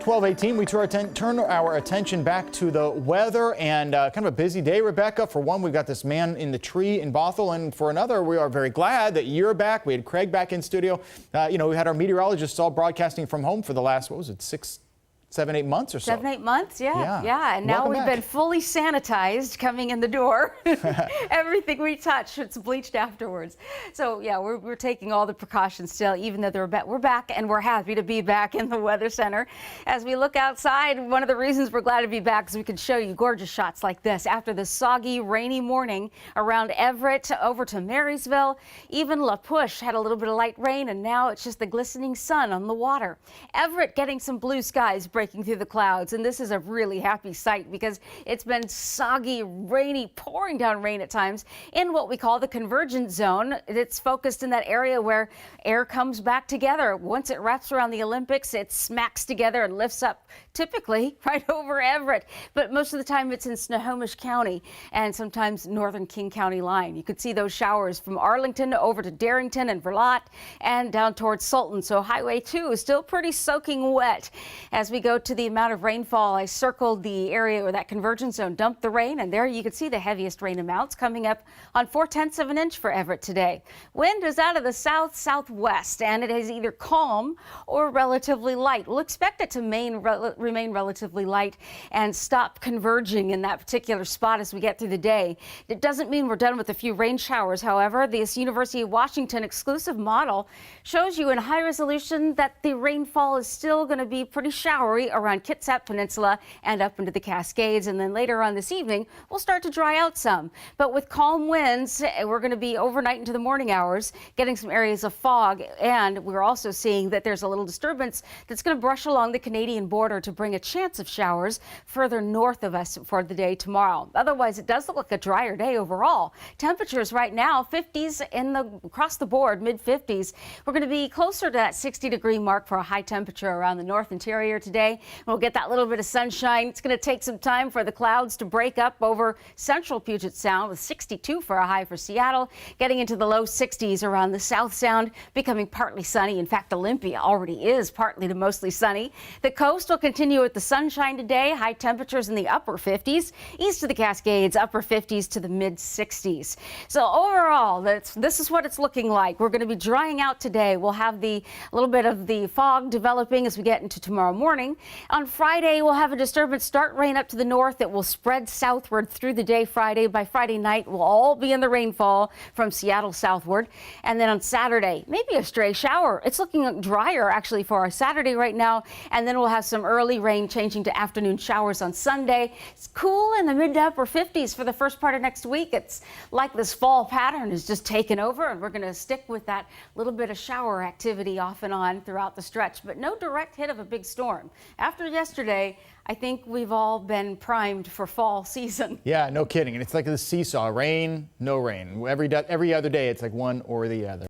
12:18, we turn our attention back to the weather and kind of a busy day, Rebecca. For one, we've got this man in the tree in Bothell, and for another, we are very glad that you're back. We had Craig back in studio. We had our meteorologists all broadcasting from home for the last, 7, 8 months or so. 7, 8 months, yeah. And now we've been fully sanitized coming in the door. Everything we touch, it's bleached afterwards. So yeah, we're taking all the precautions still, even though we're back, and we're happy to be back in the Weather Center. As we look outside, one of the reasons we're glad to be back is we can show you gorgeous shots like this after the soggy, rainy morning around Everett over to Marysville. Even La Push had a little bit of light rain, and now it's just the glistening sun on the water. Everett getting some blue skies breaking through the clouds, and this is a really happy sight because it's been soggy, rainy, pouring down rain at times in what we call the convergence zone. It's focused in that area where air comes back together. Once it wraps around the Olympics, it smacks together and lifts up typically right over Everett, but most of the time it's in Snohomish County and sometimes northern King County line. You could see those showers from Arlington over to Darrington and Verlot and down towards Sultan. So Highway 2 is still pretty soaking wet. As we go to the amount of rainfall, I circled the area where that convergence zone dumped the rain, and there you can see the heaviest rain amounts coming up on 4/10 of an inch for Everett today. Wind is out of the south-southwest, and it is either calm or relatively light. We'll expect it to remain relatively light and stop converging in that particular spot as we get through the day. It doesn't mean we're done with a few rain showers, however. This University of Washington exclusive model shows you in high resolution that the rainfall is still going to be pretty showery around Kitsap Peninsula and up into the Cascades, and then later on this evening we'll start to dry out some. But with calm winds, we're going to be overnight into the morning hours getting some areas of fog, and we're also seeing that there's a little disturbance that's going to brush along the Canadian border to bring a chance of showers further north of us for the day tomorrow. Otherwise, it does look like a drier day overall. Temperatures right now 50s across the board, mid-50s. We're going to be closer to that 60-degree mark for a high temperature around the north interior today. We'll get that little bit of sunshine. It's going to take some time for the clouds to break up over central Puget Sound with 62 for a high for Seattle, getting into the low 60s around the South Sound, becoming partly sunny. In fact, Olympia already is partly to mostly sunny. The coast will continue with the sunshine today, high temperatures in the upper 50s. East of the Cascades, upper 50s to the mid 60s. So overall, this is what it's looking like. We're going to be drying out today. We'll have a little bit of the fog developing as we get into tomorrow morning. On Friday, we'll have a disturbance start rain up to the north. It will spread southward through the day Friday. By Friday night, we'll all be in the rainfall from Seattle southward. And then on Saturday, maybe a stray shower. It's looking drier actually for our Saturday right now. And then we'll have some early rain changing to afternoon showers on Sunday. It's cool in the mid to upper 50s for the first part of next week. It's like this fall pattern is just taken over, and we're going to stick with that little bit of shower activity off and on throughout the stretch, but no direct hit of a big storm. After yesterday, I think we've all been primed for fall season. Yeah, no kidding. And it's like the seesaw, rain, no rain. Every other day, it's like one or the other.